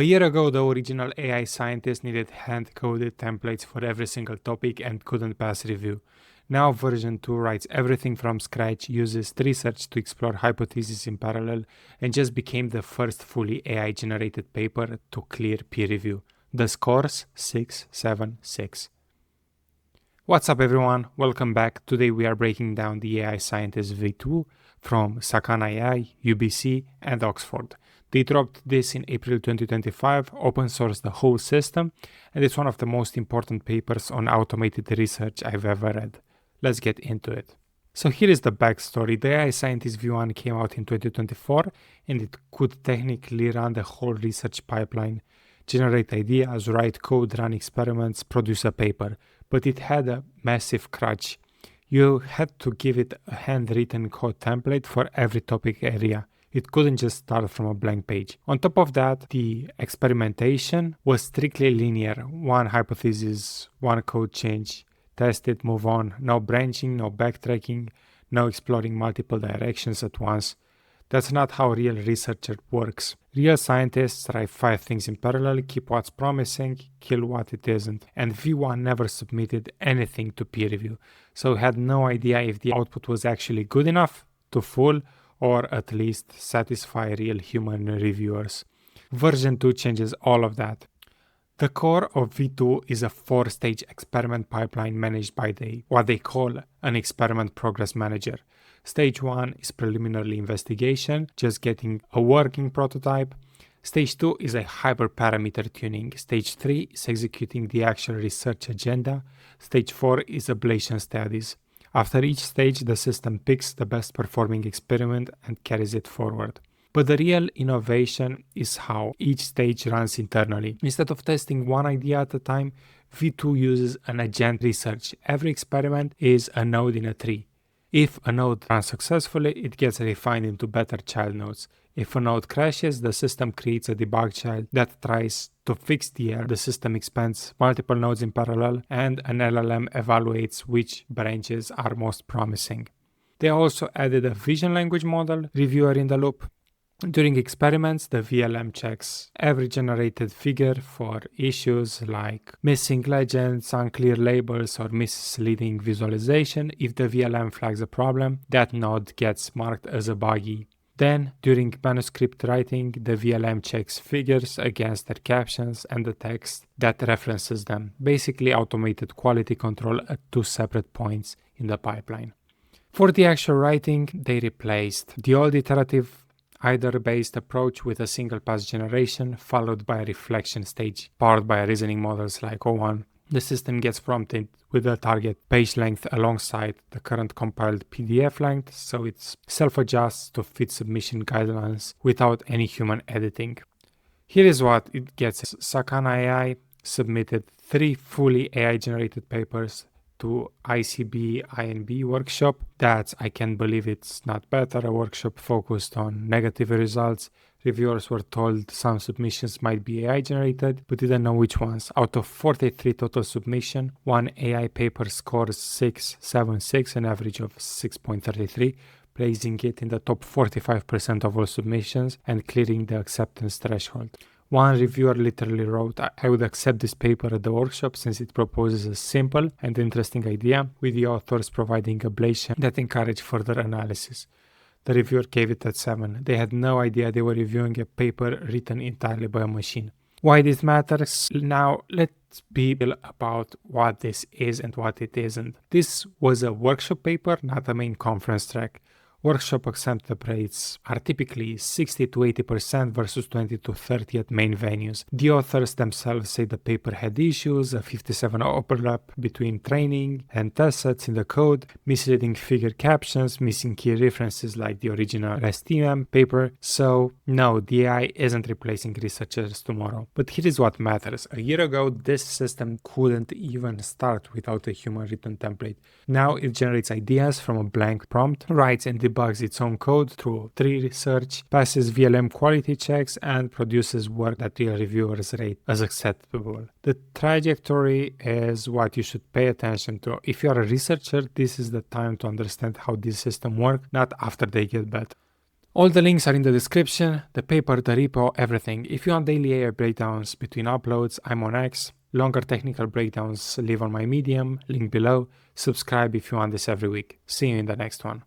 A year ago, the original AI scientists needed hand-coded templates for every single topic and couldn't pass review. Now version 2 writes everything from scratch, uses research to explore hypotheses in parallel, and just became the first fully AI-generated paper to clear peer review. The scores 676. What's up everyone, welcome back. Today we are breaking down the AI Scientist v2 from Sakana AI, UBC and Oxford. They dropped this in April 2025, open sourced the whole system, and it's one of the most important papers on automated research I've ever read. Let's get into it. So here is the backstory. The AI Scientist v1 came out in 2024 and it could technically run the whole research pipeline, generate ideas, write code, run experiments, produce a paper. But it had a massive crutch. You had to give it a handwritten code template for every topic area. It couldn't just start from a blank page. On top of that, the experimentation was strictly linear. One hypothesis, one code change, test it, move on. No branching, no backtracking, no exploring multiple directions at once. That's not how real research works. Real scientists try 5 things in parallel, keep what's promising, kill what it isn't. And V1 never submitted anything to peer review, so had no idea if the output was actually good enough to fool or at least satisfy real human reviewers. Version 2 changes all of that. The core of V2 is a 4-stage experiment pipeline managed by what they call an experiment progress manager. Stage 1 is preliminary investigation, just getting a working prototype. Stage 2 is a hyperparameter tuning. Stage 3 is executing the actual research agenda. Stage 4 is ablation studies. After each stage, the system picks the best performing experiment and carries it forward. But the real innovation is how each stage runs internally. Instead of testing one idea at a time, V2 uses an Agentic research. Every experiment is a node in a tree. If a node runs successfully, it gets refined into better child nodes. If a node crashes, the system creates a debug child that tries to fix the error. The system expands multiple nodes in parallel, and an LLM evaluates which branches are most promising. They also added a vision language model, reviewer in the loop. During experiments, the VLM checks every generated figure for issues like missing legends, unclear labels, or misleading visualization. If the VLM flags a problem, that node gets marked as a buggy. Then, during manuscript writing, the VLM checks figures against their captions and the text that references them. Basically, automated quality control at 2 separate points in the pipeline. For the actual writing, they replaced the old iterative IDER-based approach with a single pass generation followed by a reflection stage powered by reasoning models like O1. The system gets prompted with a target page length alongside the current compiled PDF length, so it self-adjusts to fit submission guidelines without any human editing. Here is what it gets. Sakana AI submitted 3 fully AI-generated papers to ICBINB workshop. I can't believe it's not better. A workshop focused on negative results. Reviewers were told some submissions might be AI generated, but didn't know which ones. Out of 43 total submission, 1 AI paper scores 676, an average of 6.33, placing it in the top 45% of all submissions and clearing the acceptance threshold. One reviewer literally wrote, "I would accept this paper at the workshop since it proposes a simple and interesting idea, with the authors providing ablation that encourage further analysis." The reviewer gave it at 7. They had no idea they were reviewing a paper written entirely by a machine. Why this matters? Now, let's be real about what this is and what it isn't. This was a workshop paper, not a main conference track. Workshop acceptance rates are typically 60 to 80% versus 20 to 30 at main venues. The authors themselves say the paper had issues, a 57 overlap between training and test sets in the code, misleading figure captions, missing key references like the original STM paper. So no, the AI isn't replacing researchers tomorrow. But here is what matters. A year ago, this system couldn't even start without a human written template. Now it generates ideas from a blank prompt, writes and debugs its own code through tree research, passes VLM quality checks, and produces work that real reviewers rate as acceptable. The trajectory is what you should pay attention to. If you are a researcher, this is the time to understand how this system works, not after they get better. All the links are in the description, the paper, the repo, everything. If you want daily AI breakdowns between uploads, I'm on X. Longer technical breakdowns live on my Medium, link below. Subscribe if you want this every week. See you in the next one.